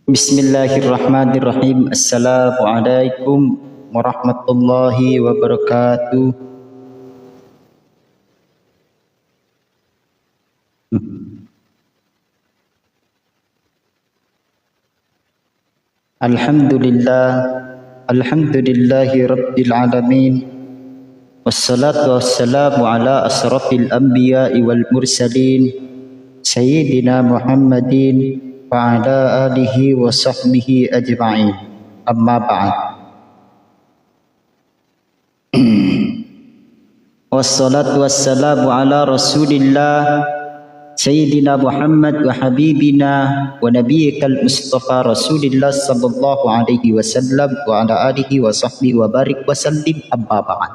Bismillahirrahmanirrahim. Assalamualaikum warahmatullahi wabarakatuh. Alhamdulillahi rabbil alamin. Wassalatu wassalamu ala asrafil anbiya'i wal mursalin Sayyidina Muhammadin wa ala alihi wa sahbihi ajma'in. Amma ba'd. Wassalatu wassalamu ala Rasulillah Sayyidina Muhammad wa habibina wa nabiyyikal Mustafa Rasulillah sallallahu alaihi wasallam wa ala alihi wa sahbihi wa barik wa sallim. Amma ba'd.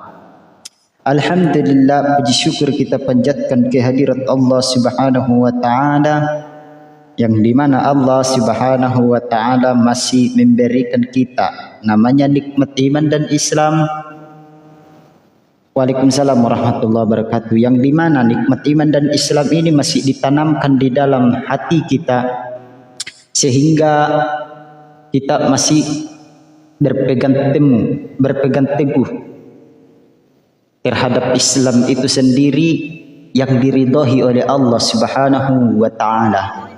Alhamdulillah, puji syukur kita panjatkan kehadirat Allah Subhanahu wa taala, yang dimana Allah Subhanahu wa taala masih memberikan kita namanya nikmat iman dan Islam. Waalaikumsalam warahmatullahi wabarakatuh. Yang dimana nikmat iman dan Islam ini masih ditanamkan di dalam hati kita, sehingga kita masih berpegang teguh terhadap Islam itu sendiri yang diridhoi oleh Allah Subhanahu wa taala.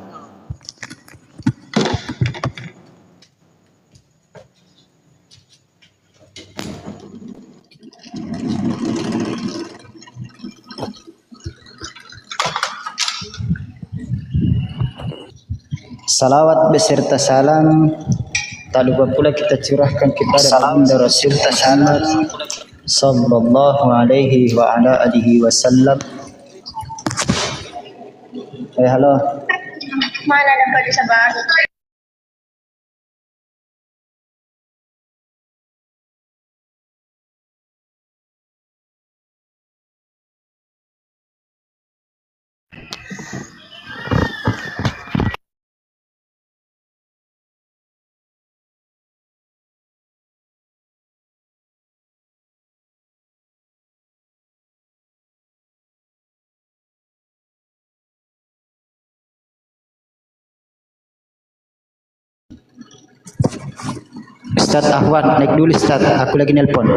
Salawat beserta salam tak lupa pula kita curahkan kepada baginda Rasul Muhammad sallallahu alaihi wa ala alihi wasallam. Halo. Mana dapat disabar? Ustaz Ahwat, naik dulu Ustaz, aku lagi nelpon.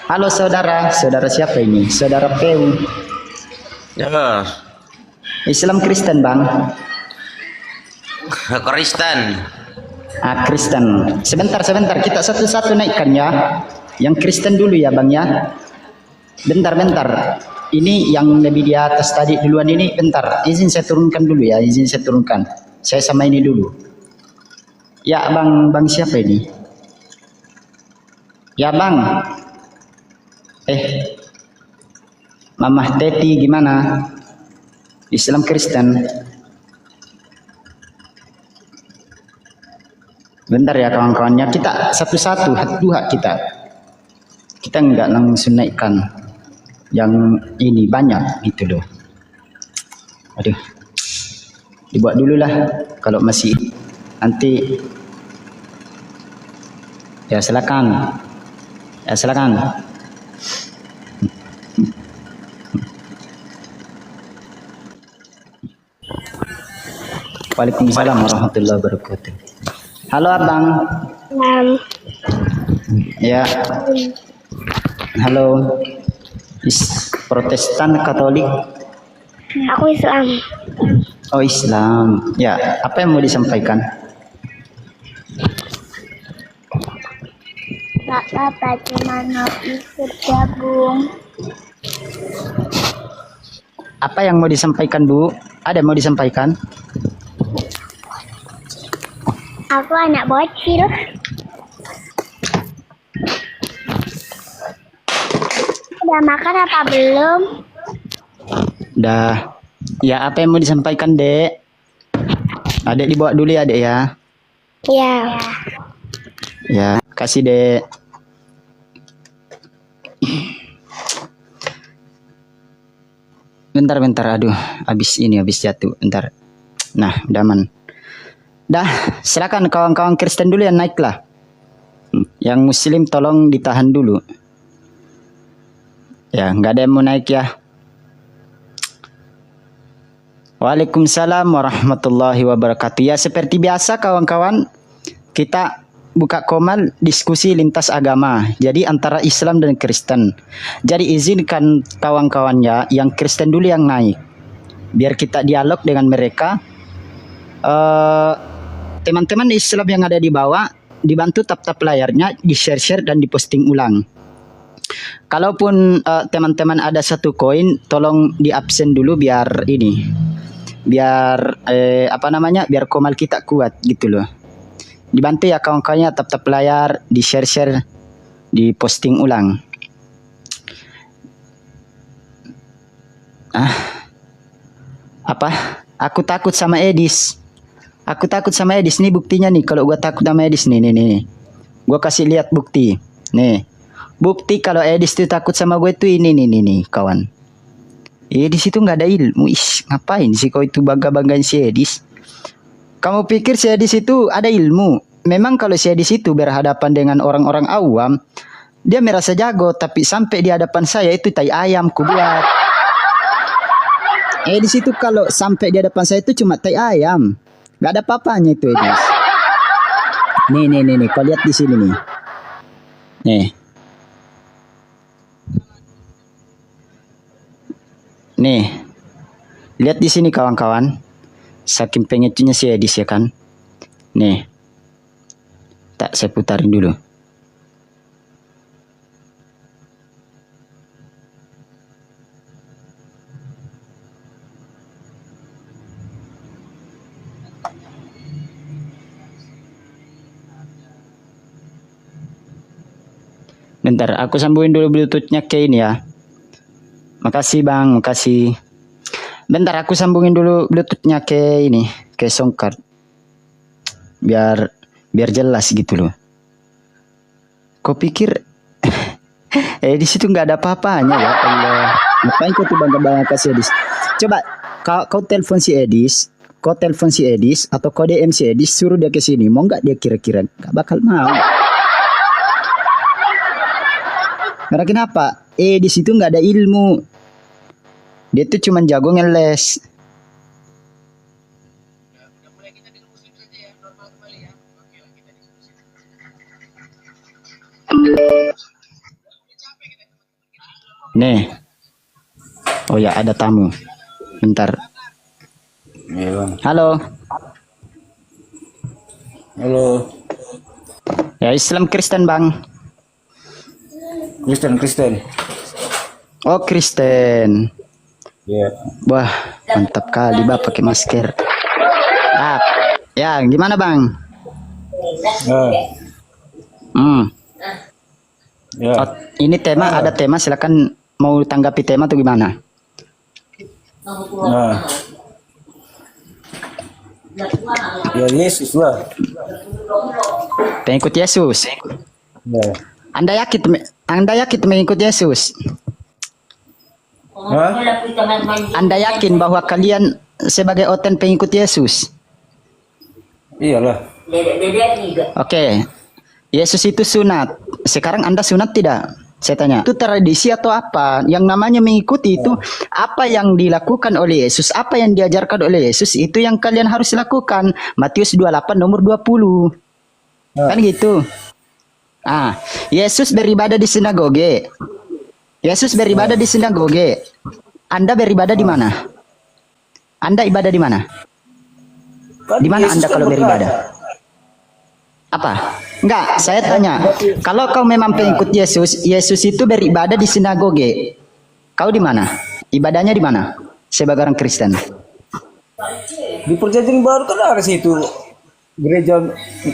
Halo saudara, saudara siapa ini? Saudara Peu. Ya, Islam Kristen bang? Kristen. Kristen. Sebentar, kita satu-satu naikkan ya. Yang Kristen dulu ya bang ya. Bentar. Ini yang lebih di atas tadi duluan ini, bentar. Izin saya turunkan dulu ya, Saya sama ini dulu. Ya bang siapa ini? Ya bang. Mamah Teti gimana? Islam Kristen. Bentar ya kawan-kawannya, kita satu-satu, dua kita enggak langsung naikkan yang ini banyak gitu loh. Aduh, dibuat dulu lah kalau masih nanti. Ya silakan. Waalaikumsalam warahmatullahi wabarakatuh. Halo abang. Ya. Halo. Protestan, Katolik? Aku Islam. Oh Islam. Ya. Apa yang mau disampaikan? apa-apa, cuma mau ikut gabung. Apa yang mau disampaikan, Bu? Ada yang mau disampaikan? Aku anak bocil. Udah makan apa belum? Dah. Ya, apa yang mau disampaikan, Dek? Adek dibawa dulu ya, Dek ya. Iya. Ya, kasih, Dek. Bentar, aduh, habis jatuh, bentar. Nah, udah aman. Dah, silakan kawan-kawan Kristen dulu yang naik lah. Yang Muslim tolong ditahan dulu. Ya, nggak ada yang mau naik ya. Waalaikumsalam warahmatullahi wabarakatuh. Ya, seperti biasa kawan-kawan, kita buka komal diskusi lintas agama. Jadi antara Islam dan Kristen. Jadi izinkan kawan-kawannya yang Kristen dulu yang naik. Biar kita dialog dengan mereka. Teman-teman Islam yang ada di bawah, dibantu tap-tap layarnya, di-share-share dan diposting ulang. Kalaupun teman-teman ada satu koin, tolong di-absen dulu biar ini. Biar biar komal kita kuat gitu loh. Dibantu ya kawan-kawannya, tap-tap layar, di-share-share, di-posting ulang. Aku takut sama Edis. Nih buktinya nih. Kalau gua takut sama Edis nih. Gua kasih lihat bukti. Nih. Bukti kalau Edis itu takut sama gue itu ini kawan. Edis itu nggak ada ilmu. Ngapain sih kau itu bangga-banggain si Edis? Kamu pikir si Edis itu ada ilmu? Memang kalau si Edis itu berhadapan dengan orang-orang awam, dia merasa jago, tapi sampai di hadapan saya itu tai ayam ku buat. Edis itu kalau sampai di hadapan saya itu cuma tai ayam. Gak ada apa-apanya itu Edis. Nih, kau lihat di sini nih. Nih. Lihat di sini kawan-kawan. Saking pengecunya si Edis ya kan. Nih. Tak, saya putarin dulu. Bentar, aku sambungin dulu Bluetooth-nya ke ini ya. Makasih Bang, makasih. Bentar, aku sambungin dulu Bluetooth-nya ke ini, ke soundcard. Biar jelas gitu loh. Kau pikir di situ nggak ada apa-apanya ya Allah. Ngapain kau tuh bangga-bangga kasih Edis? Coba kau telepon si Edis, atau kau DM si Edis, suruh dia ke sini. Mau nggak dia kira-kira? Nggak bakal mau. Karena kenapa? Di situ nggak ada ilmu. Dia tuh cuma jago ngeles. Nih. Oh ya, ada tamu. Bentar. Halo. Halo. Ya, Islam Kristen Bang. Kristen. Oh, Kristen. Ya. Wah, mantap kali Bapak pakai masker. Ya, gimana Bang? Ya. Oh, ini ada tema, silakan mau tanggapi tema atau gimana? Ya Yesus lah. Pengikut Yesus. Ya. Anda yakin mengikut Yesus? Anda yakin bahwa kalian sebagai oten pengikut Yesus? Iyalah. Oke. Yesus itu sunat. Sekarang Anda sunat tidak? Saya tanya. Itu tradisi atau apa? Yang namanya mengikuti itu apa yang dilakukan oleh Yesus, apa yang diajarkan oleh Yesus, itu yang kalian harus lakukan. Matius 28 nomor 20. Kan gitu. Yesus beribadah di sinagoge. Anda beribadah di mana? Anda ibadah di mana? Di mana Anda kalau beribadah? Apa? Enggak, saya tanya. Kalau kau memang pengikut Yesus, Yesus itu beribadah di sinagoge. Kau di mana? Ibadahnya di mana? Sebagai orang Kristen. Di perjanjian baru kan ada situ gereja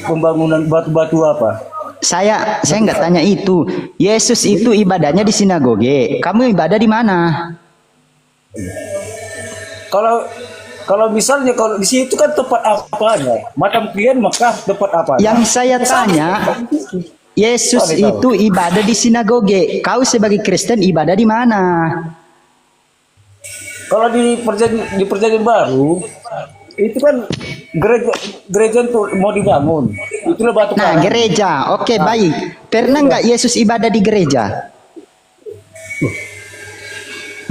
pembangunan batu-batu apa? Saya nggak tanya itu. Yesus itu ibadahnya di sinagoge. Kamu ibadah di mana? Kalau misalnya kalau di situ kan tempat apanya? Macam kalian Mekah tempat apa? Yang saya tanya, Yesus itu ibadah di sinagoge. Kau sebagai Kristen ibadah di mana? Kalau di perjanjian baru itu kan gereja tuh mau dibangun. Itulah batu Nah, karang. gereja. Oke, baik. Pernah nggak Yesus ibadah di gereja?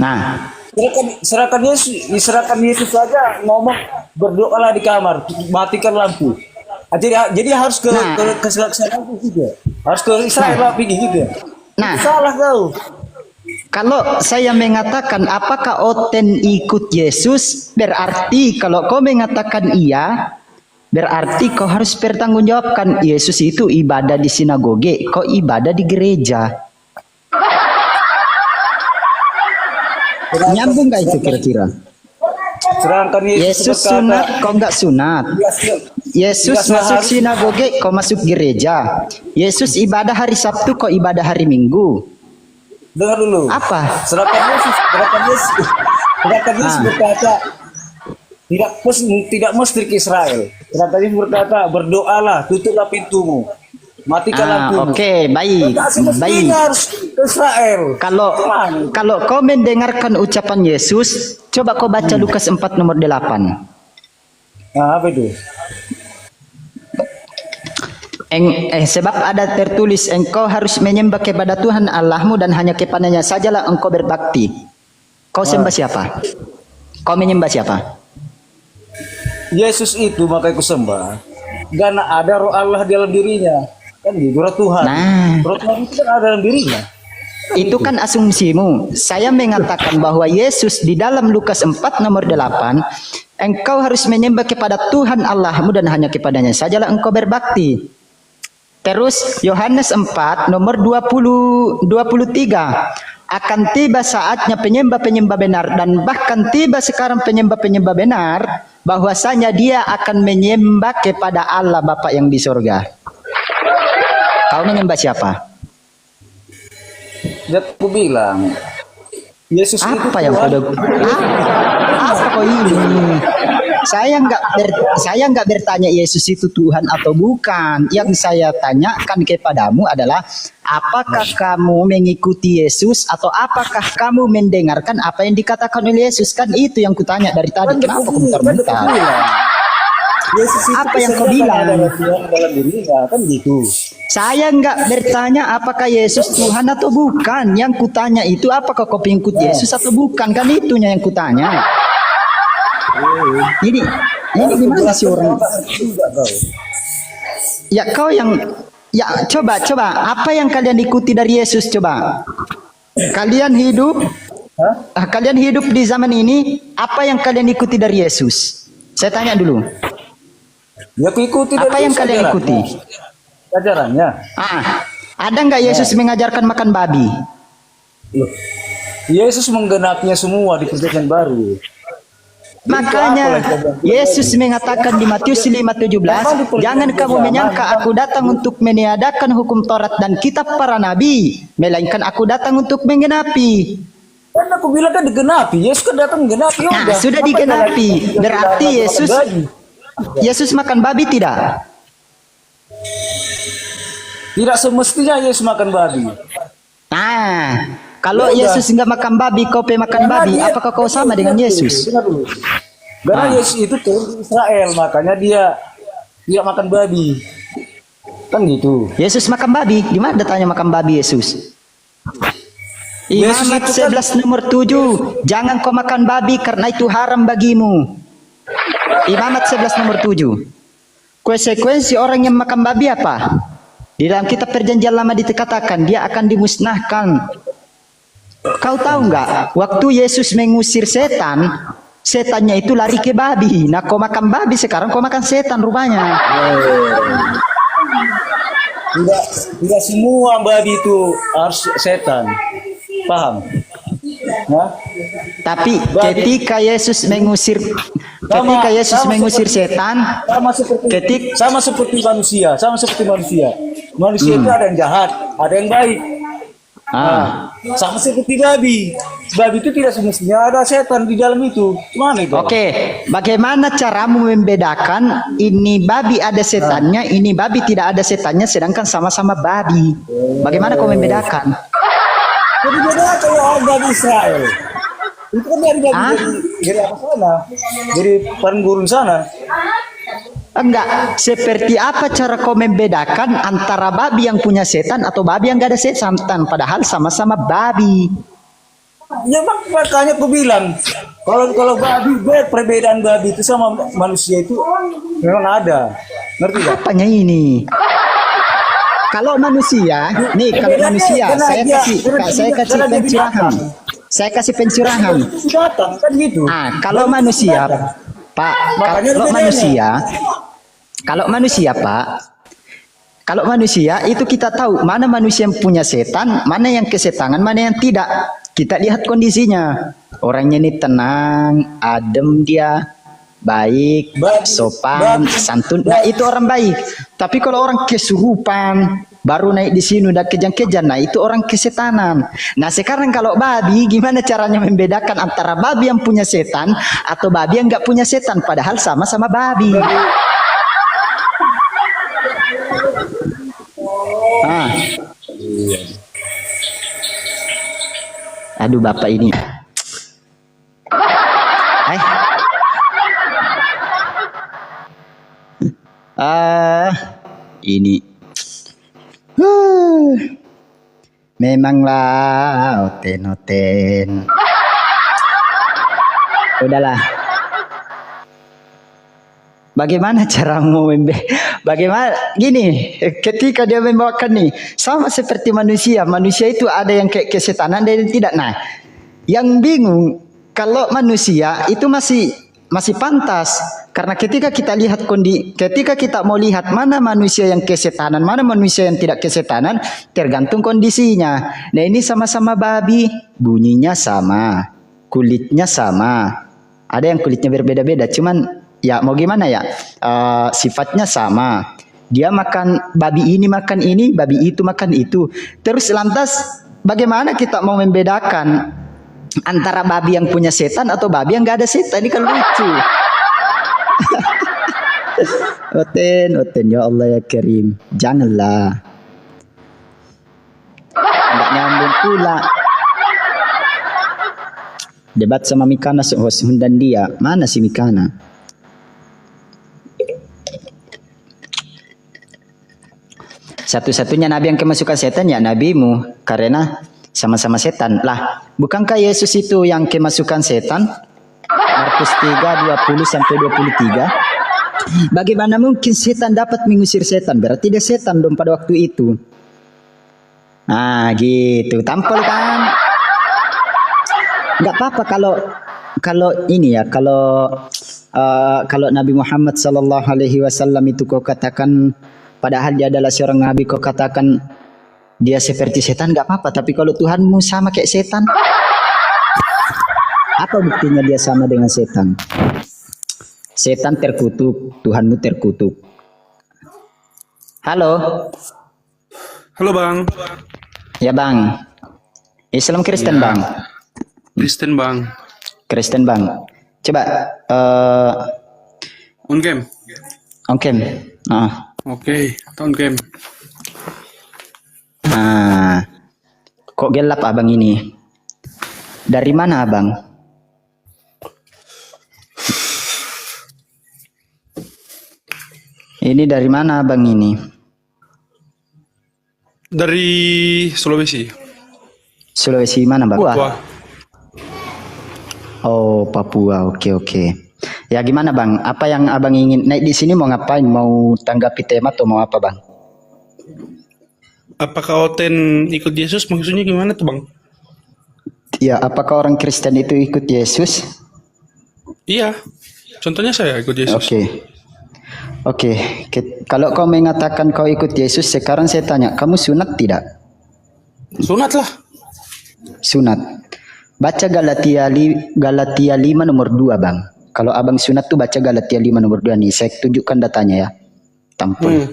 Nah, serahkan Yesus saja ngomong berdoalah di kamar, matikan lampu. Jadi harus ke sana juga. Harus ke Israel pergi juga. Nah, salah kau. kalau saya mengatakan apakah Oten ikut Yesus, berarti kalau kau mengatakan iya, berarti kau harus pertanggungjawabkan Yesus itu ibadah di sinagoge, kau ibadah di gereja. Nyambung nggak itu kira-kira? Sedangkan Yesus sunat, kau nggak sunat. Yesus masuk sinagoge, kau masuk gereja. Yesus ibadah hari Sabtu, kau ibadah hari Minggu. Dengar dulu. Apa? Sedangkan Yesus berkata tidak mesti ke Israel. Sedangkan Yesus berkata berdoalah, tutuplah pintumu, matikan lampumu. Oke, baik. Baik. Harus ke Israel. Kalau kau mendengarkan ucapan Yesus, coba kau baca Lukas 4 nomor 8. Nah, apa itu? Sebab ada tertulis, engkau harus menyembah kepada Tuhan Allahmu dan hanya kepadanya sajalah engkau berbakti. Kau sembah siapa? Kau menyembah siapa? Yesus itu makanya ku sembah. Karena ada roh Allah di dalam dirinya. Kan gitu, roh Tuhan. Nah, roh Tuhan itu kan ada dalam dirinya. itu kan asumsimu. Saya mengatakan bahwa Yesus di dalam Lukas 4 nomor 8, engkau harus menyembah kepada Tuhan Allahmu dan hanya kepadanya sajalah engkau berbakti. Terus Yohanes 4 nomor 23, akan tiba saatnya penyembah-penyembah benar dan bahkan tiba sekarang penyembah-penyembah benar bahwasanya dia akan menyembah kepada Allah Bapa yang di sorga. Kau menyembah siapa? Dia aku bilang Yesus itu Apa yang kau apa kau ini? Saya nggak bertanya Yesus itu Tuhan atau bukan. Yang saya tanyakan kepadamu adalah apakah kamu mengikuti Yesus atau apakah kamu mendengarkan apa yang dikatakan oleh Yesus? Kan itu yang kutanya dari tadi. Kenapa kau mutar-mutar? Apa yang kau bilang? Dalam dirinya kan gitu. Saya nggak bertanya apakah Yesus Tuhan atau bukan. Yang kutanya itu apakah kau pengikut Yesus atau bukan. Kan itunya yang kutanya. Ini gimana sih orang? Ya kau yang coba apa yang kalian ikuti dari Yesus coba? Kalian hidup di zaman ini, apa yang kalian ikuti dari Yesus? Saya tanya dulu. Ya aku ikuti apa yang kalian ikuti? Ajarannya. Ada nggak Yesus mengajarkan makan babi? Yesus menggenapinya semua di perjanjian baru. Makanya Yesus mengatakan di Matius 5:17, jangan kamu menyangka aku datang untuk meniadakan hukum Taurat dan kitab para nabi, melainkan aku datang untuk menggenapi. Kan aku bilang kan digenapi, Yesus kan datang menggenapi. Nah, sudah digenapi. Berarti Yesus makan babi tidak? Tidak semestinya Yesus makan babi. Nah, kalau Yesus nggak makan babi, kau makan babi, apakah kau sama dengan Yesus? Karena Yesus itu turun ke Israel, makanya dia tidak makan babi. Kan gitu. Yesus makan babi? Di mana tanya makan babi Yesus? Imamat 11 nomor 7, jangan kau makan babi karena itu haram bagimu. Imamat 11 nomor 7. Konsekuensi orang yang makan babi apa? Di dalam kitab perjanjian lama dikatakan dia akan dimusnahkan. Kau tahu nggak? Waktu Yesus mengusir setan, setannya itu lari ke babi. Nah, kau makan babi sekarang kau makan setan rupanya. tidak semua babi itu harus setan. Paham? Nah, Tapi ketika Yesus mengusir setan, sama seperti manusia, Manusia itu ada yang jahat, ada yang baik. Sama seperti babi. Babi itu tidak semestinya ada setan di dalam itu. Mana itu? Oke, bagaimana caramu membedakan ini babi ada setannya, ini babi tidak ada setannya, sedangkan sama-sama babi? Bagaimana kau membedakan? Jadi beda kalau babi Israel. Itu kan dari apa sana? Dari padang gurun sana. Enggak, seperti apa cara kau membedakan antara babi yang punya setan atau babi yang gak ada setan, padahal sama-sama babi? Ya makanya aku bilang, kalau babi, perbedaan babi itu sama manusia itu memang ada. Ngerti gak? Apanya ini? Kalau manusia, nih kalau manusia, saya kasih pencerahan. Datang kan gitu. Kalau manusia, Pak, kalau manusia itu kita tahu mana manusia yang punya setan, mana yang kesetanan, mana yang tidak. Kita lihat kondisinya. Orangnya ini tenang, adem dia, baik, sopan, santun. Nah, itu orang baik. Tapi kalau orang kesurupan, baru naik di sini udah kejang-kejang, nah itu orang kesetanan. Nah, sekarang kalau babi, gimana caranya membedakan antara babi yang punya setan atau babi yang nggak punya setan, padahal sama-sama babi? Aduh, bapak ini. Ini. Memanglah oten. Udahlah. Bagaimana caramu bagaimana gini, ketika dia membawakan nih sama seperti manusia itu ada yang kayak kesetanan dan tidak. Nah, yang bingung kalau manusia itu masih pantas, karena ketika kita lihat ketika kita mau lihat mana manusia yang kesetanan, mana manusia yang tidak kesetanan, tergantung kondisinya. Nah, ini sama-sama babi, bunyinya sama, kulitnya sama. Ada yang kulitnya berbeda-beda, cuman ya mau gimana ya, sifatnya sama. Dia makan babi ini, babi itu makan itu. Terus lantas bagaimana kita mau membedakan antara babi yang punya setan atau babi yang gak ada setan? Ini kan lucu. Oten, ya Allah ya Karim, janganlah. Nggak nyambung pula. Debat sama Mikana, dan dia. Mana si Mikana? Satu-satunya nabi yang kemasukan setan ya nabimu, karena sama-sama setan. Lah, bukankah Yesus itu yang kemasukan setan? Markus 3:20-23. Bagaimana mungkin setan dapat mengusir setan? Berarti dia setan dong pada waktu itu. Nah, gitu. Tampol kan? Enggak apa-apa kalau ini ya, kalau Nabi Muhammad SAW itu kau katakan, padahal dia adalah seorang nabi, kau katakan dia seperti setan, nggak apa-apa. Tapi kalau Tuhanmu sama kayak setan, apa buktinya dia sama dengan setan? Setan terkutuk, Tuhanmu terkutuk. Halo. Halo Bang. Ya Bang. Islam Kristen ya. Bang. Kristen Bang. Kristen Bang. Coba. On game. On game. Oke, on game. Kok gelap abang ini? Dari mana abang? Ini dari mana abang ini? Dari Sulawesi. Sulawesi mana bang? Papua. Oh Papua, oke. Ya gimana bang? Apa yang abang ingin naik di sini, mau ngapain? Mau tanggapi tema atau mau apa bang? Apakah Oten ikut Yesus? Maksudnya gimana tuh bang? Ya, apakah orang Kristen itu ikut Yesus? Iya, contohnya saya ikut Yesus. Oke. Oke, kalau kau mengatakan kau ikut Yesus, sekarang saya tanya, kamu sunat tidak? Sunat lah. Sunat. Baca Galatia 5 nomor 2, Bang. Kalau abang sunat tuh baca Galatia 5 nomor 2 nih. Saya tunjukkan datanya ya. Tampil.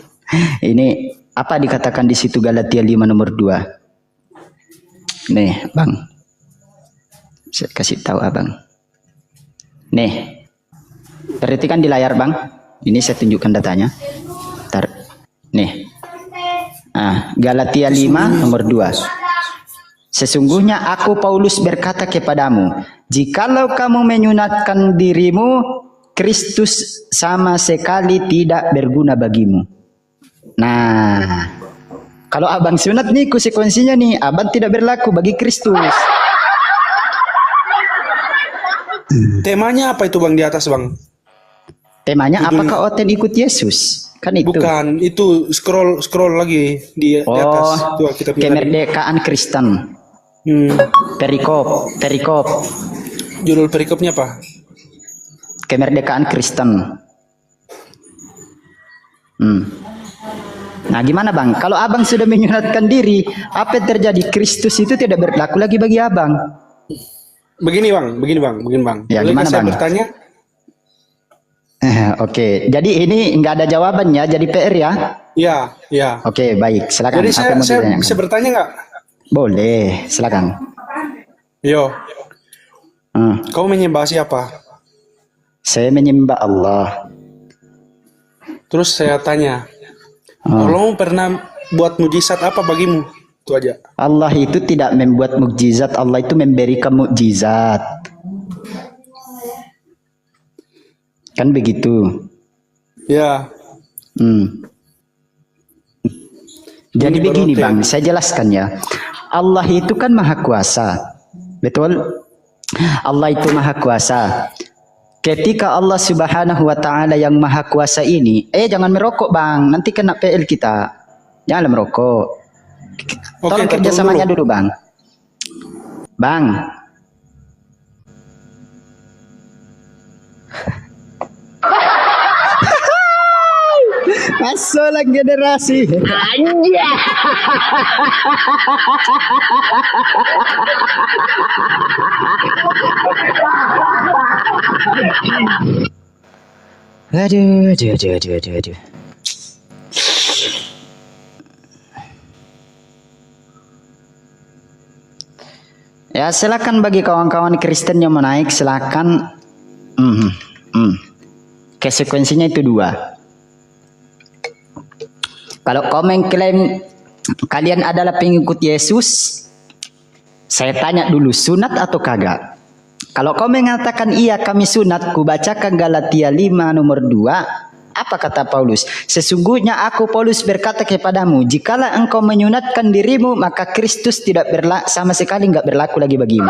Ini apa dikatakan di situ Galatia 5 nomor 2? Nih, Bang. Saya kasih tahu abang. Nih. Perhatikan di layar, Bang. Ini saya tunjukkan datanya. Ntar. Nih. Galatia 5 nomor 2. Sesungguhnya aku Paulus berkata kepadamu, jikalau kamu menyunatkan dirimu, Kristus sama sekali tidak berguna bagimu. Nah, kalau abang sunat nih konsekuensinya nih, abang tidak berlaku bagi Kristus. Temanya apa itu Bang di atas Bang? Temanya apakah Oten ikut Yesus? Kan itu. Bukan, itu scroll lagi di atas. Tuh, kita kemerdekaan Kristen. Perikop. Judul perikopnya apa? Kemerdekaan Kristen. Nah, gimana Bang? Kalau abang sudah menyunatkan diri, apa yang terjadi? Kristus itu tidak berlaku lagi bagi abang. Begini bang. Ya, gimana saya Bang? bertanya? Oke, jadi ini nggak ada jawabannya, jadi PR ya? Iya. Oke, baik, silakan. Jadi saya bisa bertanya nggak? Boleh, silakan. Yo. Kau menyembah siapa? Saya menyembah Allah. Terus saya tanya, Allah pernah buat mujizat apa bagimu? Itu aja. Allah itu tidak membuat mukjizat, Allah itu memberikan mukjizat. Kan begitu. Ya. Jadi begini Bang, saya jelaskan ya. Allah itu kan maha kuasa. Betul? Allah itu maha kuasa. Ketika Allah Subhanahu wa taala yang maha kuasa ini, jangan merokok Bang, nanti kena PL kita. Jangan merokok. Tolong kerjasamanya dulu Bang. Bang. Masalah generasi. Anja. Aduh. Ya, silakan bagi kawan-kawan Kristen yang mau naik, silakan. Konsekuensinya itu 2. Kalau kau mengklaim kalian adalah pengikut Yesus, saya tanya dulu, sunat atau kagak? Kalau kau mengatakan iya kami sunat, ku bacakan Galatia 5 nomor 2. Apa kata Paulus? Sesungguhnya aku Paulus berkata kepadamu, jikalau engkau menyunatkan dirimu, maka Kristus tidak sama sekali nggak berlaku lagi bagimu.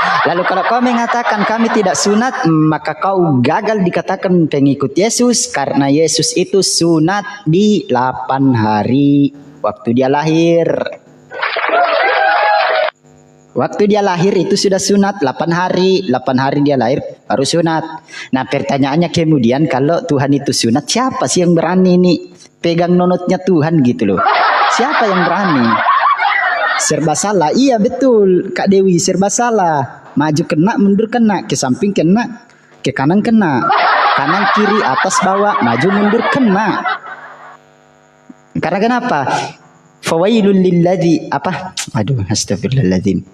Lalu kalau kau mengatakan kami tidak sunat, maka kau gagal dikatakan pengikut Yesus, karena Yesus itu sunat di 8 hari waktu dia lahir. Waktu dia lahir itu sudah sunat 8 hari. 8 hari dia lahir baru sunat. Nah, pertanyaannya kemudian, kalau Tuhan itu sunat, siapa sih yang berani nih pegang nonotnya Tuhan gitu loh? Siapa yang berani? Serba salah. Iya betul Kak Dewi, serba salah. Maju kena, mundur kena, ke samping kena, ke kanan kena, kanan kiri atas bawah, maju mundur kena. Karena kenapa? Fawailul lilladzi astagfirullahaladzim.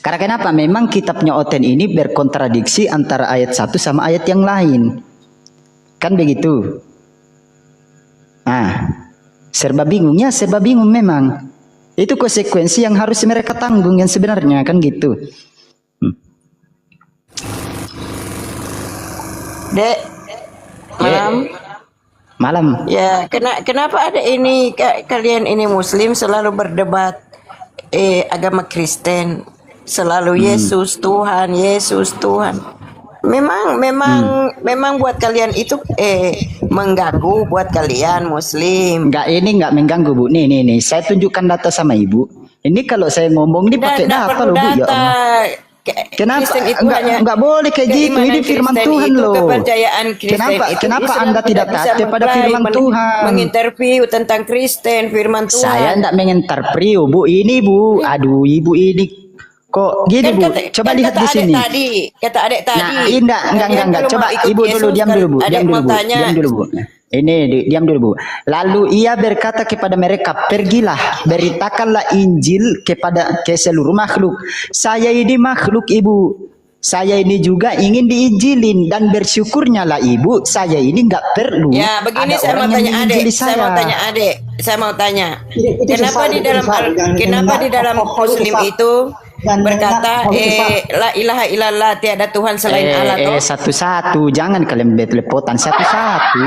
Karena kenapa? Memang kitabnya Oten ini berkontradiksi antara ayat 1 sama ayat yang lain. Kan begitu? Serba bingung memang. Itu konsekuensi yang harus mereka tanggung yang sebenarnya, kan gitu. Dek, malam. Ya, kenapa ada ini kalian ini Muslim selalu berdebat agama Kristen, selalu Yesus Tuhan. Memang buat kalian itu mengganggu buat kalian Muslim. Enggak mengganggu Bu. Nih, saya tunjukkan data sama Ibu. Ini kalau saya ngomong ini pakai data loh Bu, ya Allah. Kenapa Kristen itu hanya enggak boleh kayak gitu? keimanan Ini firman Kristen Tuhan itu, loh. kepercayaan Kristen Kenapa itu kenapa Islam Anda tidak bisa taat kepada mempelai, firman Tuhan? menginterview tentang Kristen, firman Tuhan. Saya enggak menginterview, Bu. Ini, Bu. Aduh, Ibu ini kok gini, Bu. Coba lihat kata di adik sini. tadi, kata adik tadi. Nah, enggak. Kalian kalau Coba mau ikut Ibu dulu, Yesus, diam dulu, Bu. adik Diam dulu, mau Bu. tanya, Diam dulu, Bu. Diam dulu, Bu. Lalu ia berkata kepada mereka, pergilah, beritakanlah Injil ke seluruh makhluk. Saya ini makhluk, Ibu. Saya ini juga ingin diinjilin, dan bersyukurnya lah Ibu, saya ini nggak perlu. Ya, begini ada saya mau orang yang tanya adik, menginjili saya mau tanya adik, saya mau tanya. Kenapa di dalam Muslim itu berkata la ilaha illallah, tiada Tuhan selain Allah toh? Satu-satu, jangan kalian berlepotan satu-satu.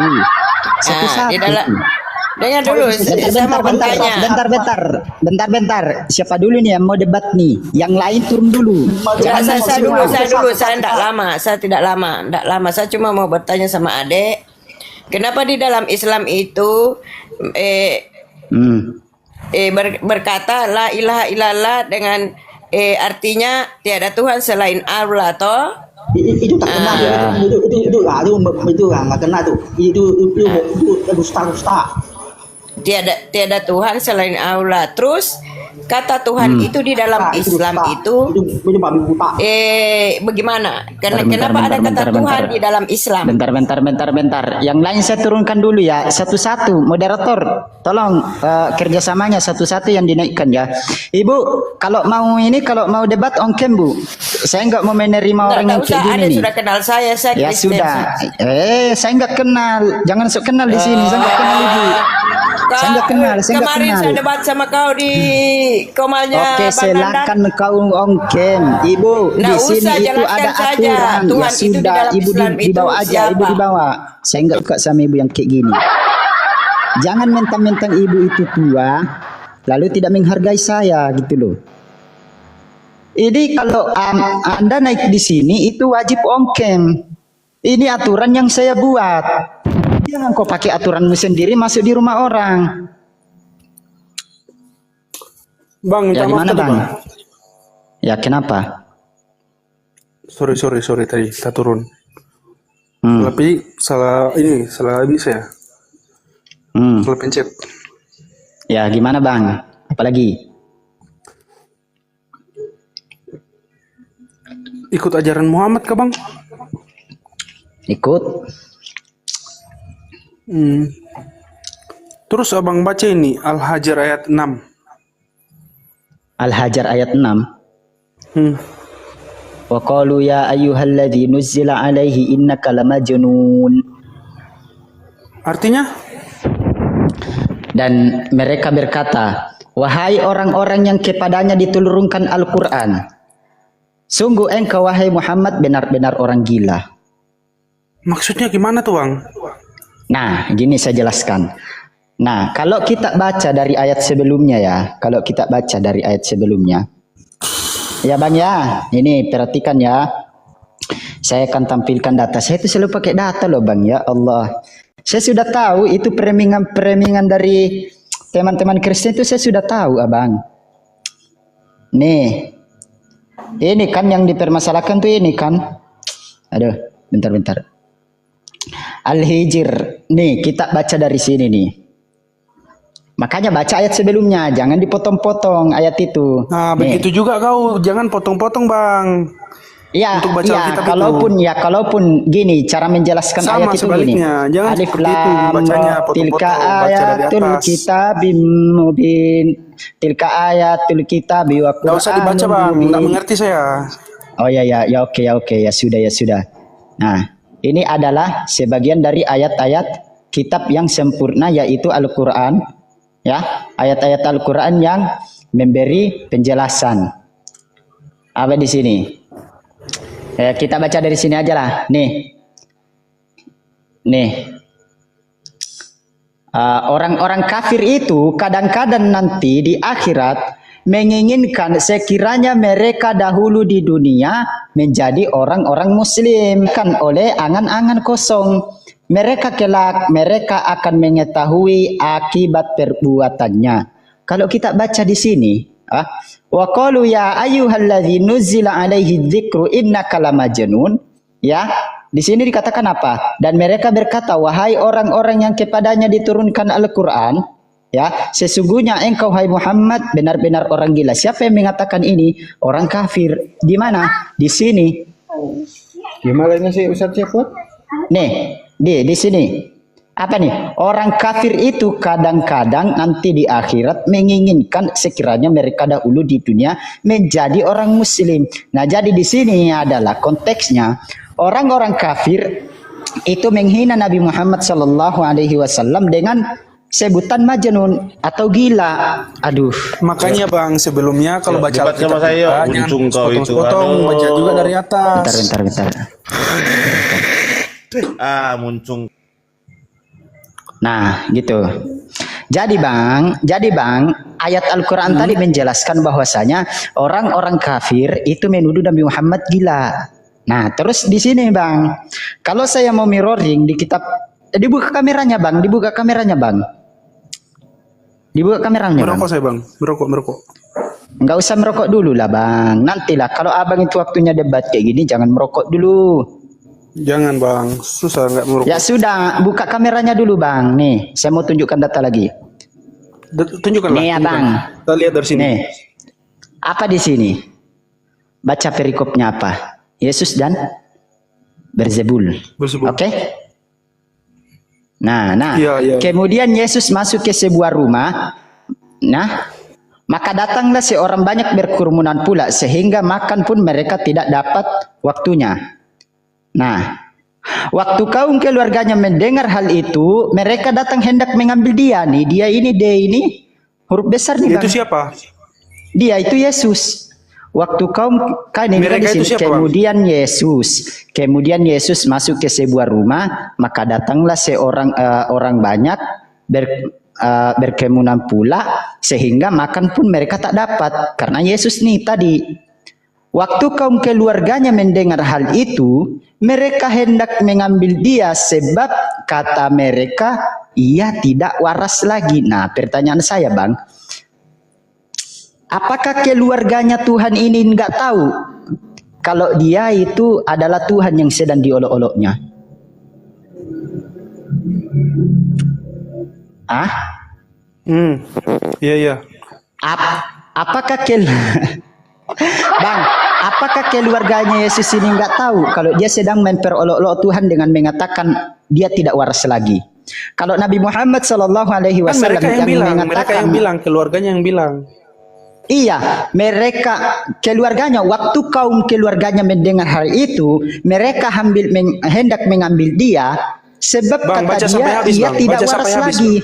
Nah, di dalam dengar dulu, saya mau bertanya. Bentar. Siapa dulu nih yang mau debat nih? Yang lain turun dulu. Ya, Jangan saya semua. dulu, saya tidak lama. Saya cuma mau bertanya sama adik, kenapa di dalam Islam itu berkata la ilaha illallah dengan artinya tiada Tuhan selain Allah toh? Itu tak kena itu nggak kena tuh itu dusta. Tiada Tuhan selain Allah. Terus kata Tuhan itu di dalam Islam itu bagaimana? Kenapa ada kata Tuhan di dalam Islam? Bentar. Yang lain saya turunkan dulu ya, satu-satu. Moderator, tolong kerjasamanya satu-satu yang dinaikkan ya. Ibu, kalau mau debat on cam, Bu. Saya nggak mau menerima orang yang kayak gini nih. Sudah kenal saya Ya Kristen. sudah. Saya nggak kenal. Jangan sok kenal di sini. Saya nggak kenal Ibu. Saya nggak kenal. Kemarin saya debat sama kau di komalnya. Oke, silakan kau on cam. Ibu, di sini itu ada aturan. Ya sudah, Ibu dibawa aja. Ibu dibawa. Saya nggak suka sama Ibu yang kayak gini. Jangan mentang-mentang Ibu itu tua, lalu tidak menghargai saya gitu loh. Ini kalau Anda naik di sini itu wajib on cam. Ini aturan yang saya buat. Jangan kau pakai aturanmu sendiri masuk di rumah orang. Bang, Ya gimana Bang? Ya kenapa? Sorry tadi kita turun. Tapi salah ini saya. Salah pencet. Ya gimana Bang? Apalagi? Ikut ajaran Muhammad kah Bang? Ikut. Terus abang baca ini Al-Hajar ayat 6. Al-Hajar ayat 6. Wa qalu ya ayyuhalladzi nuzzila alaihi innaka lamajnun. Artinya? Dan mereka berkata, wahai orang-orang yang kepadanya diturunkan Al-Quran, sungguh engkau wahai Muhammad benar-benar orang gila. Maksudnya gimana tuh Bang? Nah, gini saya jelaskan. Nah, kalau kita baca dari ayat sebelumnya ya, ya Bang ya, ini perhatikan ya. Saya akan tampilkan data. Saya itu selalu pakai data loh Bang ya Allah. Saya sudah tahu itu premingan dari teman-teman Kristen itu saya sudah tahu Abang. Nih, ini kan yang dipermasalahkan tuh ini kan. Aduh, bentar. Al-Hijr. Nih, kita baca dari sini nih. Makanya baca ayat sebelumnya, jangan dipotong-potong ayat itu. Nah, begitu juga kau, jangan potong-potong Bang. Iya, Untuk baca Alkitab kalaupun gini cara menjelaskan sama ayat itu sebaliknya. gini. Jangan Alif seperti itu lam bacanya ra, potong-potong, tilka baca dari ayatul atas. kitabim mubin. Tilka ayatul kitabi wa Nggak usah dibaca Bang, nggak mengerti saya. Oh ya oke ya sudah. Nah, ini adalah sebagian dari ayat-ayat kitab yang sempurna yaitu Al-Qur'an. Ya, ayat-ayat Al-Qur'an yang memberi penjelasan. Apa di sini? Kita baca dari sini aja lah. Nih. Orang-orang kafir itu kadang-kadang nanti di akhirat menginginkan sekiranya mereka dahulu di dunia menjadi orang-orang muslim kan oleh angan-angan kosong. Mereka kelak akan mengetahui akibat perbuatannya. Kalau kita baca di sini, Wa qalu ya ayyuhalladzi nuzila alaihi dzikru innaka lamajnun. Ya, di sini dikatakan apa? Dan mereka berkata, wahai orang-orang yang kepadanya diturunkan Al-Qur'an, ya, sesungguhnya engkau hai Muhammad benar-benar orang gila. Siapa yang mengatakan ini? Orang kafir. Di mana? Di sini. Gimana ini sih Ustaz Syafut? Nih, di sini. Apa nih? Orang kafir itu kadang-kadang nanti di akhirat menginginkan sekiranya mereka dahulu di dunia menjadi orang muslim. Nah, jadi di sini adalah konteksnya orang-orang kafir itu menghina Nabi Muhammad sallallahu alaihi wasallam dengan sebutan majnun atau gila. Aduh. Makanya Bang, sebelumnya kalau baca sama saya, untung kau itu. potong baca juga dari atas. Bentar. Muncung. Nah, gitu. Jadi bang, ayat Al-Quran tadi menjelaskan bahwasanya orang-orang kafir itu menuduh Nabi Muhammad gila. Nah, terus di sini bang, kalau saya mau mirroring di kitab, dibuka kameranya bang. Dibuka kameranya. Merokok Bang. saya Bang, merokok. Nggak usah merokok dulu lah bang. Nantilah kalau abang itu waktunya debat kayak gini, jangan merokok dulu. Jangan Bang, susah nggak merokok. Ya sudah, buka kameranya dulu bang. Nih, saya mau tunjukkan data lagi. Tunjukkanlah. Nih ya bang. Kita lihat dari sini. Nih, apa di sini? Baca perikopnya apa? Yesus dan Berzebul. Oke? Nah, Iya. kemudian Yesus masuk ke sebuah rumah. Nah, maka datanglah seorang banyak berkerumunan pula sehingga makan pun mereka tidak dapat waktunya. Nah, waktu kaum keluarganya mendengar hal itu, mereka datang hendak mengambil dia nih. Dia ini huruf besar nih, Itu Bang. siapa? Dia itu Yesus. Waktu kaum Mereka itu siapa, kemudian Yesus masuk ke sebuah rumah, maka datanglah seorang orang banyak berkerumunan pula sehingga makan pun mereka tak dapat karena Yesus nih tadi. Waktu kaum keluarganya mendengar hal itu, mereka hendak mengambil dia sebab kata mereka ia tidak waras lagi. Nah, pertanyaan saya bang, apakah keluarganya Tuhan ini nggak tahu kalau dia itu adalah Tuhan yang sedang diolok-oloknya? Iya. Apakah Bang, apakah keluarganya Yesus ini nggak tahu kalau dia sedang memperolok-olok Tuhan dengan mengatakan dia tidak waras lagi? Kalau Nabi Muhammad Shallallahu Alaihi Wasallam mereka yang bilang, keluarganya yang bilang. Iya, mereka keluarganya, waktu kaum keluarganya mendengar hal itu, mereka hendak mengambil dia sebab Bang, kata dia tidak waras lagi.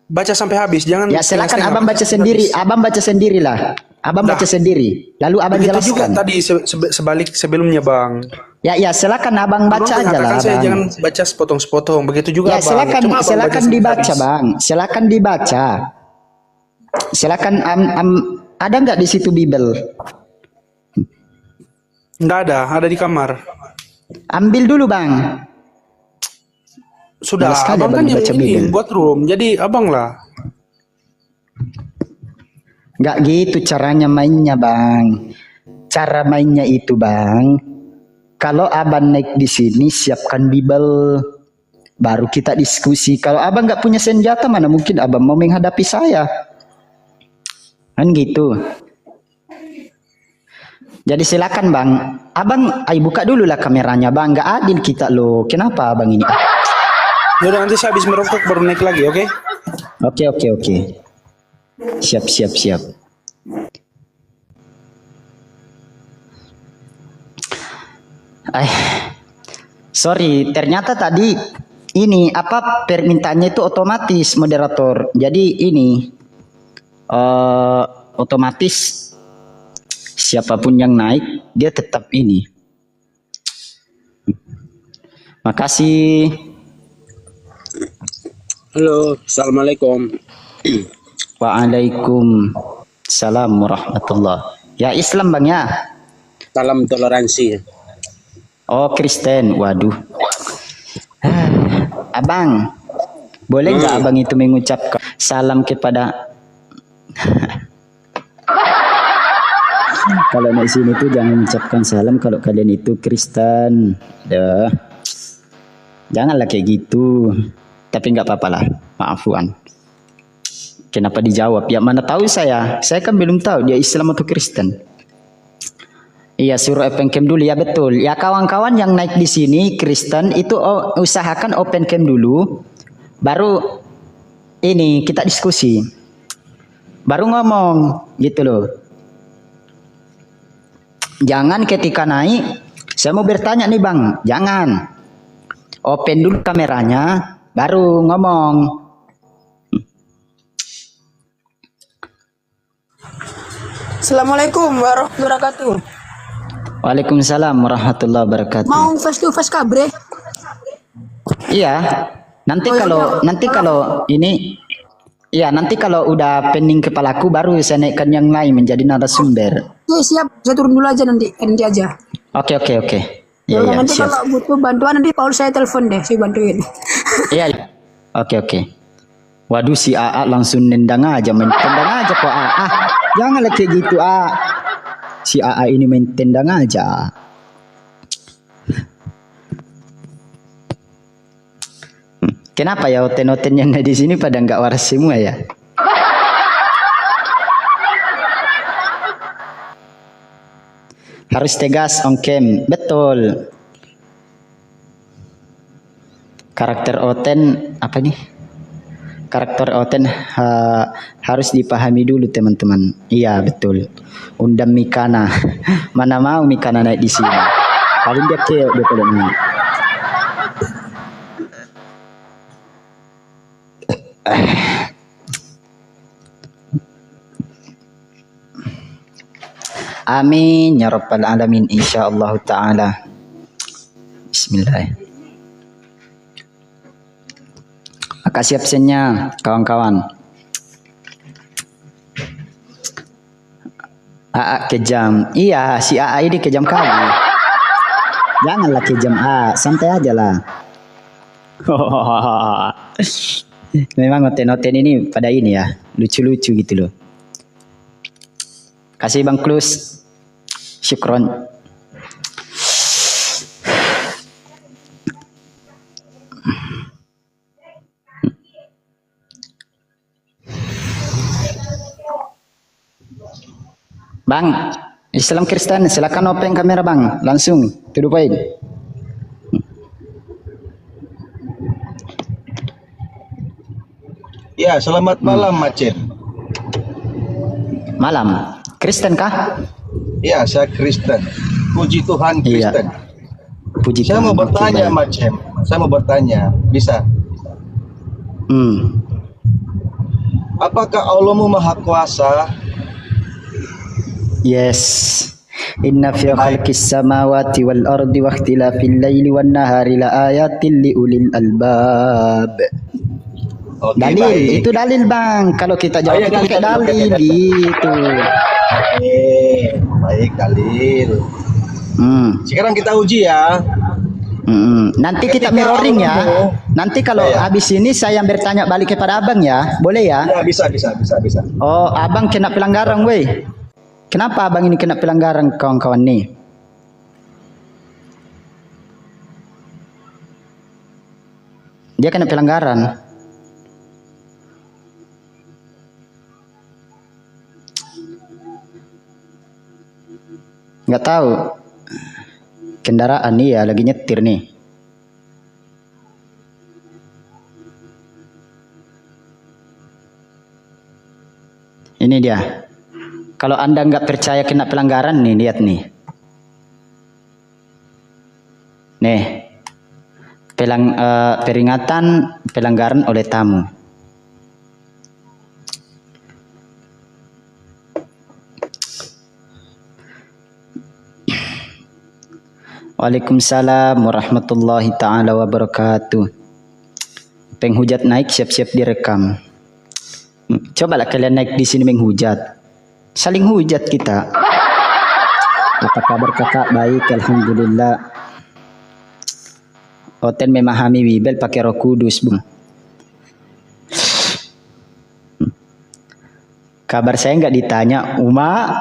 Baca sampai habis, jangan. Ya silakan abang baca sendiri, abang baca sendiri, lalu abang Begitu jelaskan. juga tadi sebalik sebelumnya Bang. Ya silakan abang baca aja lah. Saya jangan baca sepotong-sepotong, begitu juga Ya Bang. silakan dibaca bang, silakan dibaca. Silakan ada nggak di situ Bible? Nggak ada di kamar. Ambil dulu bang. Sudah, Males sekali abang kan abang yang baca ini Bible. buat room, jadi abang lah. Nggak gitu caranya mainnya bang. Cara mainnya itu bang, kalau abang naik di sini siapkan Bible, baru kita diskusi. Kalau abang nggak punya senjata, mana mungkin abang mau menghadapi saya? Kan gitu. Jadi silakan bang, abang, ayo buka dulu lah kameranya bang. Nggak adil kita loh. Kenapa abang ini? Udah, nanti saya habis merokok baru naik lagi, oke? Oke. Siap. Sorry, ternyata tadi ini apa permintaannya itu otomatis moderator. Jadi ini otomatis siapapun yang naik dia tetap ini. Makasih. Halo, assalamualaikum. Waalaikumsalam warahmatullah. Ya Islam bang ya. Salam toleransi. Oh Kristen, waduh. Abang, boleh nggak abang itu mengucapkan salam kepada Kalau naik sini tuh jangan mengucapkan salam kalau kalian itu Kristen. Dah. Janganlah kayak gitu. Tapi nggak apa-apa lah. Maafuan. Kenapa dijawab? Ya mana tahu saya. Saya kan belum tahu dia Islam atau Kristen. Iya, suruh open cam dulu ya, betul. Ya kawan-kawan yang naik di sini Kristen itu usahakan open cam dulu. Baru ini kita diskusi. Baru ngomong gitu loh. Jangan ketika naik, saya mau bertanya nih Bang, jangan. Open dulu kameranya, baru ngomong. Assalamualaikum warahmatullahi wabarakatuh. Waalaikumsalam warahmatullahi wabarakatuh. Mau face to face kabre? Iya. Nanti kalau ini, iya nanti kalau udah pening kepalaku baru saya naikkan yang lain menjadi narasumber. Oke siap, saya turun dulu aja nanti aja. Oke. Ya, Iya, nanti siap. kalau butuh bantuan nanti Paul saya telepon deh, saya bantuin. Iya. Oke. Waduh si AA langsung nendang aja, main tendang aja kok AA. Janganlah kayak gitu Si AA ini main tendang aja. Kenapa ya oten-oten yang di sini pada nggak waras semua ya? Harus tegas on cam, betul. Karakter oten apa nih? Karakter oten harus dipahami dulu teman-teman. Iya betul. Undang Mikana, mana mau Mikana naik di sini? Paling dia keok dia kalau naik. Amin ya rabbal alamin insyaallah taala. Bismillah. Makasih absennya kawan-kawan. AA kejam. Iya, si AA ini kejam kali. Janganlah kejam santai aja lah. Memang oten-oten ini pada ini ya, lucu-lucu gitu loh. Kasih Bang Klus. Syukron. Bang, Islam Kristen, silakan open kamera Bang, langsung to the point. Ya, selamat malam Macet. Malam. Kristen kah? Ya, saya Kristen. Puji Tuhan Kristen. Iya. Puji Saya Tuhan. mau bertanya Oke, Macet. Saya mau bertanya, bisa? Apakah Allahmu Maha Kuasa? Yes. Inna fi khalqis samawati wal ardi wa ikhtilafil laili wan nahari la ayatin li ulil albab. Oke, Dalil, baik. itu dalil Bang. Kalau kita jawab Ayo, itu pakai dalil, dalil oke, gitu. Oke, baik dalil. Sekarang kita uji ya. Nanti kita Ketika mirroring ya. Allahmu- Nanti kalau Ya. habis ini saya bertanya balik kepada Abang ya. Boleh ya? Ya, bisa. Oh, Abang kena pelanggaran weh. Kenapa Abang ini kena pelanggaran kawan-kawan nih? Dia kena pelanggaran. Nggak tahu. Kendaraan nih ya lagi nyetir nih. Ini dia. Kalau Anda nggak percaya kena pelanggaran nih, lihat nih. Nih. Peringatan pelanggaran oleh tamu. Waalaikumsalam warahmatullahi taala wabarakatuh. Penghujat naik, siap-siap direkam. Cobalah kalian naik di sini menghujat. Saling hujat kita. Apa kabar kakak? Baik, alhamdulillah. Oten memahami Bibel pakai Roh Kudus, Bung. Kabar saya nggak ditanya, Uma.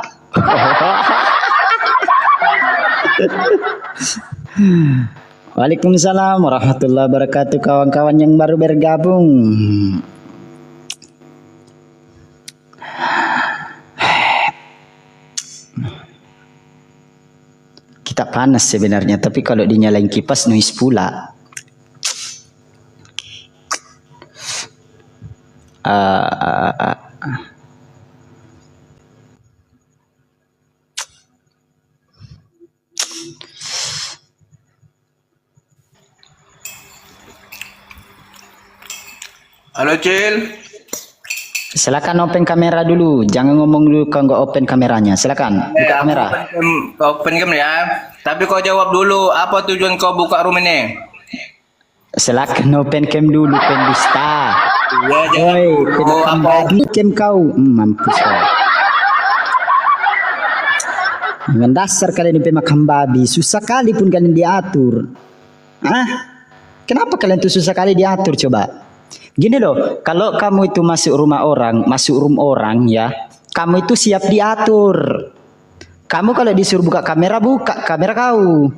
Waalaikumsalam warahmatullahi wabarakatuh, kawan-kawan yang baru bergabung. Kita panas sebenarnya, tapi kalau dinyalain kipas noise pula. Halo Cil. Silakan open kamera dulu, jangan ngomong dulu kalau nggak open kameranya. Silakan buka kamera. Open cam ya. Tapi kau jawab dulu, apa tujuan kau buka room ini? Silakan open cam dulu, pendusta. Iya, jangan. Woi, kenapa babi cam kau? Mampus kau. Dengan dasar kalian ini pemakan babi, susah kali pun kalian diatur. Kenapa kalian tuh susah kali diatur coba? Gini loh, kalau kamu itu masuk rumah orang, masuk room orang ya, kamu itu siap diatur. Kamu kalau disuruh buka kamera kau.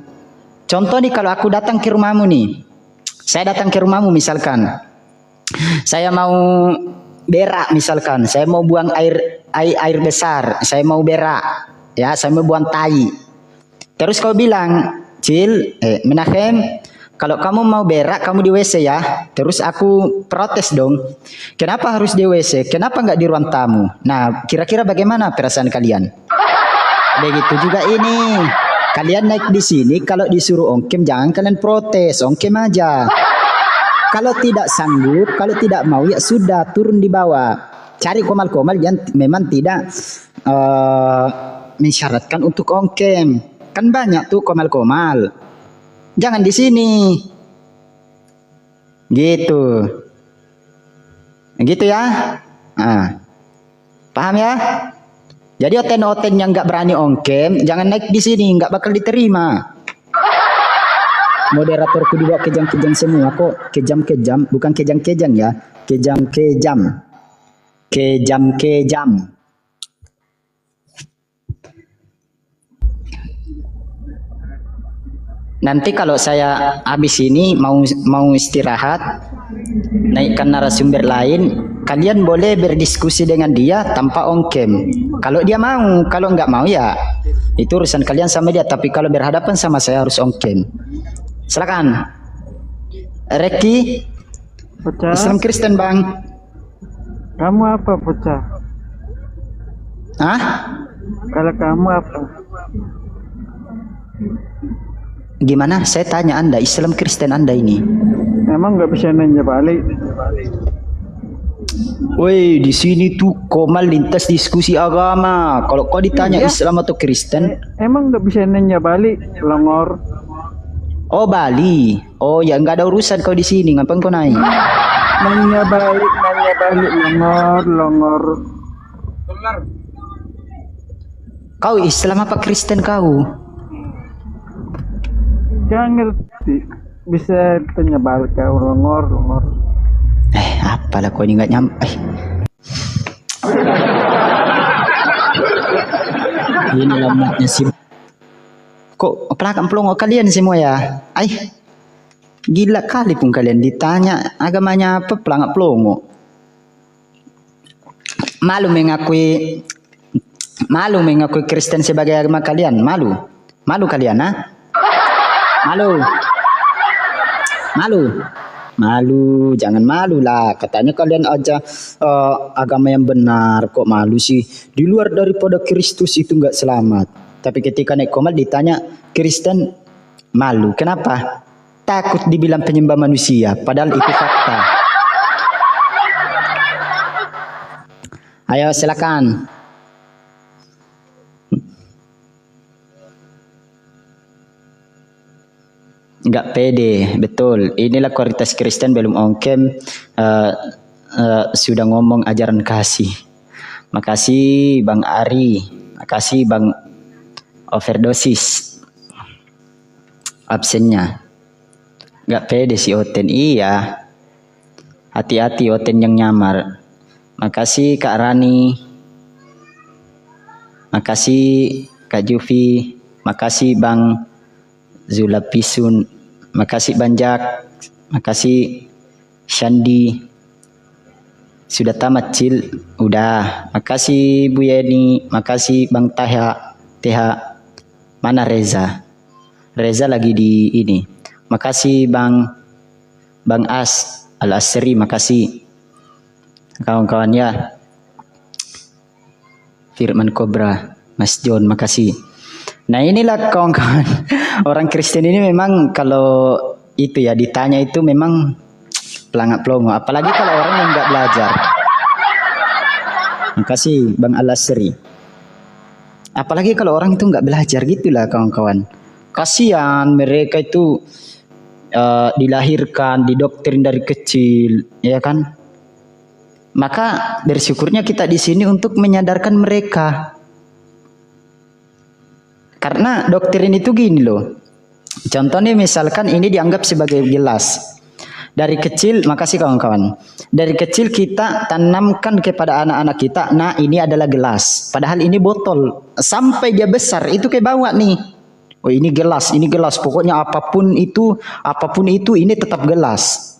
Contoh nih, kalau aku datang ke rumahmu nih, saya datang ke rumahmu misalkan, saya mau berak misalkan, saya mau buang air besar, saya mau berak, ya, saya mau buang tai. Terus kau bilang, Cil, Menachem, kalau kamu mau berak, kamu di WC ya. Terus aku protes dong. Kenapa harus di WC? Kenapa nggak di ruang tamu? Nah, kira-kira bagaimana perasaan kalian? Begitu juga ini. Kalian naik di sini, kalau disuruh ongkem, jangan kalian protes. Ongkem aja. Kalau tidak sanggup, kalau tidak mau, ya sudah, turun di bawah. Cari komal-komal yang memang tidak mensyaratkan untuk ongkem. Kan banyak tuh komal-komal. Jangan di sini. Gitu. Gitu ya. Paham ya? Jadi oten-oten yang nggak berani ongkem, jangan naik di sini, nggak bakal diterima. Moderatorku dibawa kejam-kejam semua kok. Kejam-kejam, bukan kejam-kejam ya. Kejam-kejam. Kejam-kejam. Nanti kalau saya habis ini mau istirahat, naikkan narasumber lain, kalian boleh berdiskusi dengan dia tanpa ongkem. Kalau dia mau, kalau nggak mau ya itu urusan kalian sama dia. Tapi kalau berhadapan sama saya harus ongkem. Silakan. Reki, Islam Kristen bang. Kamu apa bocah? Kalau kamu apa? Gimana? Saya tanya Anda, Islam Kristen Anda ini. Emang nggak bisa nanya balik? Woi, di sini tuh komal lintas diskusi agama. Kalau kau ditanya Islam atau Kristen, emang nggak bisa nanya balik, longor. Oh Bali. Oh ya, nggak ada urusan kau di sini. Ngapain kau naik? Nanya balik, longor. Kau Islam apa Kristen kau? Gak ngerti, bisa tanya balik kau, longor. Apalah kau ini nggak nyampe. Ini lambatnya sih. Kok pelakang pelongo kalian semua ya? Gila kali pun kalian ditanya agamanya apa, pelangak pelongo. Malu mengakui Kristen sebagai agama kalian. Malu kalian, Malu, jangan malu lah. Katanya kalian aja agama yang benar, kok malu sih? Di luar daripada Kristus itu nggak selamat. Tapi ketika naik komal ditanya Kristen, malu. Kenapa? Takut dibilang penyembah manusia, padahal itu fakta. Ayo silakan. Nggak pede, betul. Inilah kualitas Kristen belum ongkem, sudah ngomong ajaran kasih. Makasih Bang Ari, makasih Bang Overdosis. Absennya. Nggak pede si Oten, iya. Hati-hati Oten yang nyamar. Makasih Kak Rani. Makasih Kak Juvi. Makasih Bang Zulapisun, makasih Banjak, makasih Shandi. Sudah tamat Cil, udah. Makasih Bu Yeni, makasih Bang TH. Mana Reza? Reza lagi di ini. Makasih Bang As Al Asri, makasih kawan-kawan ya. Firman Cobra, Mas John, makasih. Nah inilah kawan-kawan, orang Kristen ini memang kalau itu ya ditanya itu memang pelangak pelongo, apalagi kalau orang yang nggak belajar. Makasih Bang Alasri. Apalagi kalau orang itu nggak belajar, gitulah kawan-kawan. Kasihan mereka itu dilahirkan, didoktrin dari kecil, ya kan? Maka bersyukurnya kita di sini untuk menyadarkan mereka. Karena doktrin itu gini loh. Contohnya misalkan ini dianggap sebagai gelas. Dari kecil, makasih kawan-kawan. Dari kecil kita tanamkan kepada anak-anak kita, nah ini adalah gelas. Padahal ini botol. Sampai dia besar, itu kayak bawa nih. Oh ini gelas. Pokoknya apapun itu ini tetap gelas.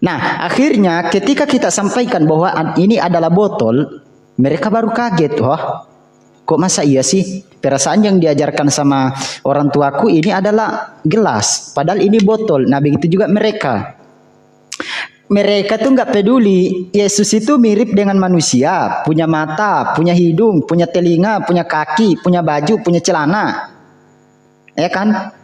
Nah akhirnya ketika kita sampaikan bahwa ini adalah botol, mereka baru kaget. Wah, kok masa iya sih? Perasaan yang diajarkan sama orang tuaku ini adalah gelas, padahal ini botol. Nah begitu juga mereka. Mereka tuh nggak peduli. Yesus itu mirip dengan manusia, punya mata, punya hidung, punya telinga, punya kaki, punya baju, punya celana, ya kan?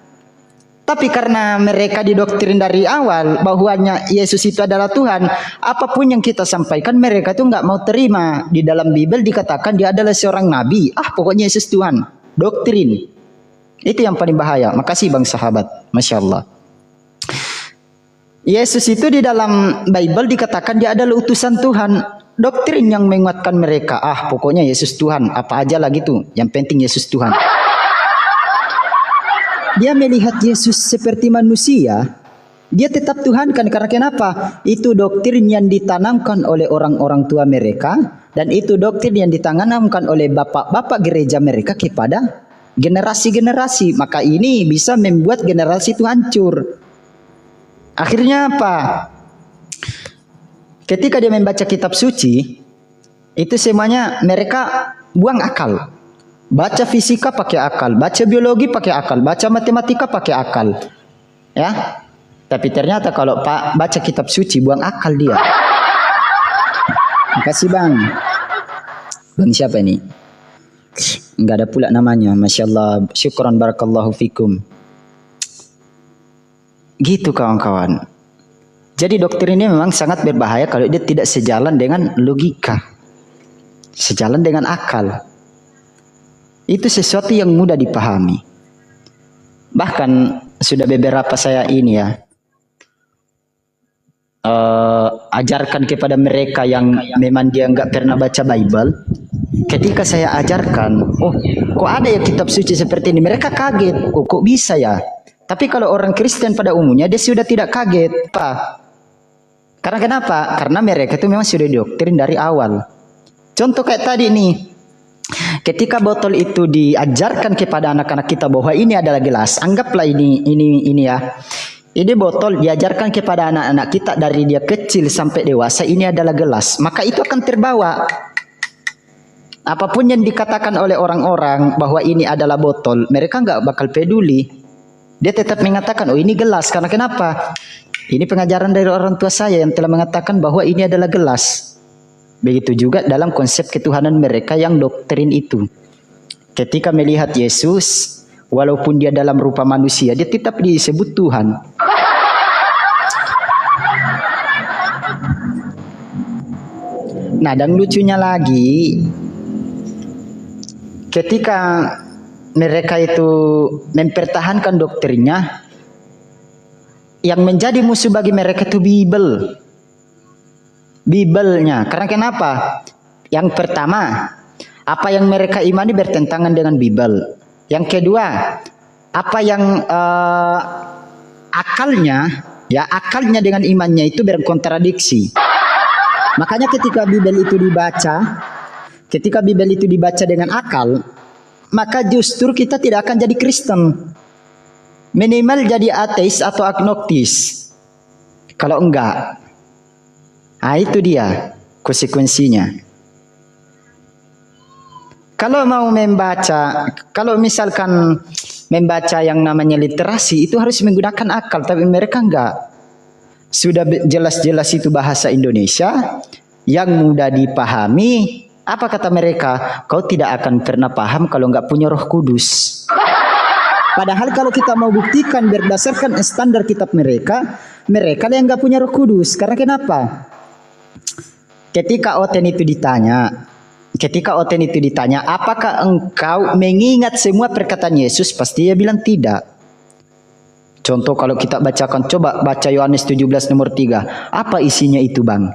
Tapi karena mereka didoktrin dari awal bahwanya Yesus itu adalah Tuhan, apapun yang kita sampaikan mereka tuh nggak mau terima. Di dalam Bible dikatakan dia adalah seorang nabi. Pokoknya Yesus Tuhan. Doktrin. Itu yang paling bahaya. Makasih Bang Sahabat. Masya Allah. Yesus itu di dalam Bible dikatakan dia adalah utusan Tuhan. Doktrin yang menguatkan mereka. Pokoknya Yesus Tuhan. Apa aja lah gitu. Yang penting Yesus Tuhan. Dia melihat Yesus seperti manusia, dia tetap Tuhan kan? Karena kenapa? Itu doktrin yang ditanamkan oleh orang-orang tua mereka, dan itu doktrin yang ditanamkan oleh bapak-bapak gereja mereka kepada generasi-generasi. Maka ini bisa membuat generasi itu hancur. Akhirnya apa? Ketika dia membaca kitab suci, itu semuanya mereka buang akal. Baca fisika pakai akal, baca biologi pakai akal, baca matematika pakai akal, ya. Tapi ternyata kalau baca kitab suci buang akal dia. Makasih Bang. Bang siapa ini? Enggak ada pula namanya. Masya Allah. Syukran barakallahu fikum. Gitu kawan-kawan. Jadi doktrin ini memang sangat berbahaya kalau dia tidak sejalan dengan logika, sejalan dengan akal. Itu sesuatu yang mudah dipahami. Bahkan sudah beberapa saya ini ya ajarkan kepada mereka yang memang dia nggak pernah baca Bible. Ketika saya ajarkan, kok ada ya kitab suci seperti ini, mereka kaget. Kok bisa ya? Tapi kalau orang Kristen pada umumnya dia sudah tidak kaget. Karena kenapa? Karena mereka itu memang sudah didoktrin dari awal. Contoh kayak tadi nih. Ketika botol itu diajarkan kepada anak-anak kita bahwa ini adalah gelas, anggaplah ini ya. Ini botol diajarkan kepada anak-anak kita dari dia kecil sampai dewasa, ini adalah gelas. Maka itu akan terbawa. Apapun yang dikatakan oleh orang-orang bahwa ini adalah botol, mereka nggak bakal peduli. Dia tetap mengatakan, ini gelas. Karena kenapa? Ini pengajaran dari orang tua saya yang telah mengatakan bahwa ini adalah gelas. Begitu juga dalam konsep ketuhanan mereka yang doktrin itu. Ketika melihat Yesus, walaupun dia dalam rupa manusia, dia tetap disebut Tuhan. Nah, dan lucunya lagi, ketika mereka itu mempertahankan doktrinnya, yang menjadi musuh bagi mereka itu Bible-nya. Karena kenapa? Yang pertama, apa yang mereka imani bertentangan dengan Bible. Yang kedua, apa yang akalnya dengan imannya itu berkontradiksi. Makanya ketika Bible itu dibaca dengan akal, maka justru kita tidak akan jadi Kristen. Minimal jadi ateis atau agnostis. Kalau enggak, itu dia konsekuensinya. Kalau mau membaca, kalau misalkan membaca yang namanya literasi, itu harus menggunakan akal, tapi mereka enggak. Sudah jelas-jelas itu bahasa Indonesia yang mudah dipahami. Apa kata mereka? Kau tidak akan pernah paham kalau enggak punya Roh Kudus. Padahal kalau kita mau buktikan berdasarkan standar kitab mereka yang enggak punya Roh Kudus. Karena kenapa? Ketika Oten itu ditanya, apakah engkau mengingat semua perkataan Yesus? Pasti dia bilang tidak. Contoh kalau kita bacakan, coba baca Yohanes 17 nomor 3. Apa isinya itu, Bang?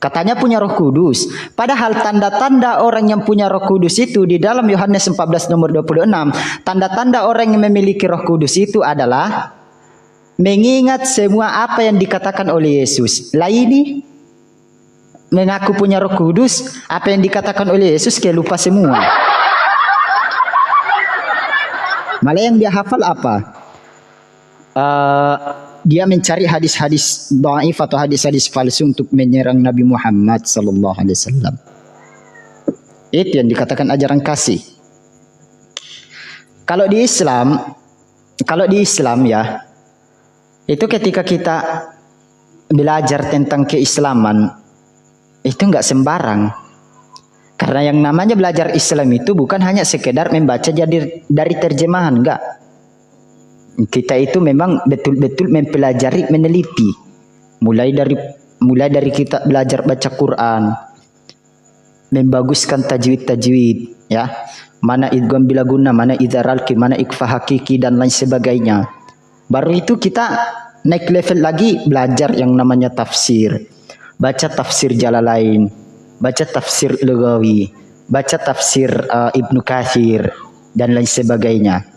Katanya punya Roh Kudus. Padahal tanda-tanda orang yang punya Roh Kudus itu di dalam Yohanes 14 nomor 26. Tanda-tanda orang yang memiliki Roh Kudus itu adalah mengingat semua apa yang dikatakan oleh Yesus. Lah ini mengaku punya Roh Kudus, apa yang dikatakan oleh Yesus kayak lupa semua. Malah yang dia hafal apa? Dia mencari hadis-hadis dhaif atau hadis-hadis palsu untuk menyerang Nabi Muhammad sallallahu alaihi wasallam. Itu yang dikatakan ajaran kasih. Kalau di Islam ya, itu ketika kita belajar tentang keislaman itu enggak sembarang. Karena yang namanya belajar Islam itu bukan hanya sekedar membaca dari terjemahan, enggak. Kita itu memang betul-betul mempelajari, meneliti. Mulai dari kita belajar baca Quran, membaguskan tajwid, ya. Mana idgham bila guna, mana idhar alqi, mana ikhfa hakiki dan lain sebagainya. Baru itu kita naik level lagi belajar yang namanya tafsir. Baca tafsir Jalalain, baca tafsir Lughawi, baca tafsir Ibnu Katsir dan lain sebagainya.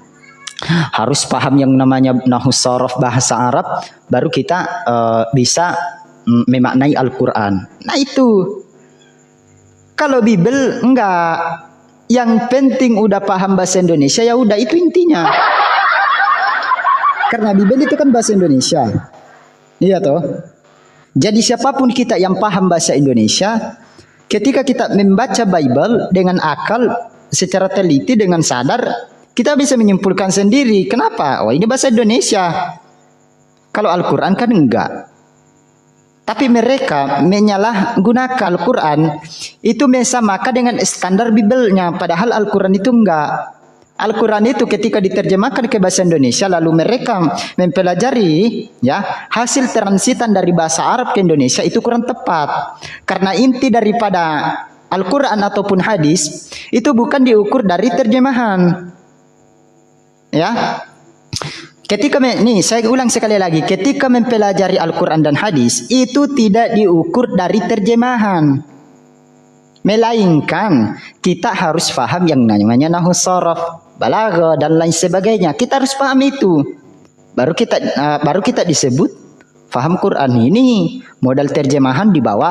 Harus paham yang namanya nahwu sharaf bahasa Arab, baru kita bisa memaknai Al-Quran. Nah itu. Kalau Bible enggak. Yang penting udah paham bahasa Indonesia, ya udah itu intinya. Karena Bible itu kan bahasa Indonesia. Iya toh? Jadi siapapun kita yang paham bahasa Indonesia, ketika kita membaca Bible dengan akal, secara teliti, dengan sadar, kita bisa menyimpulkan sendiri. Kenapa? Oh ini bahasa Indonesia. Kalau Al-Quran kan enggak. Tapi mereka menyalahgunakan Al-Quran itu mesamakan dengan standar Bible-nya. Padahal Al-Quran itu enggak. Al-Quran itu ketika diterjemahkan ke bahasa Indonesia, lalu mereka mempelajari ya hasil transitan dari bahasa Arab ke Indonesia, itu kurang tepat. Karena inti daripada Al-Quran ataupun hadis itu bukan diukur dari terjemahan. Ya, ketika saya ulang sekali lagi, ketika mempelajari Al-Quran dan hadis itu tidak diukur dari terjemahan, melainkan kita harus paham yang namanya nahwu sharaf, balaghah dan lain sebagainya. Kita harus paham itu, baru kita disebut paham Quran. Ini modal terjemahan di bawah.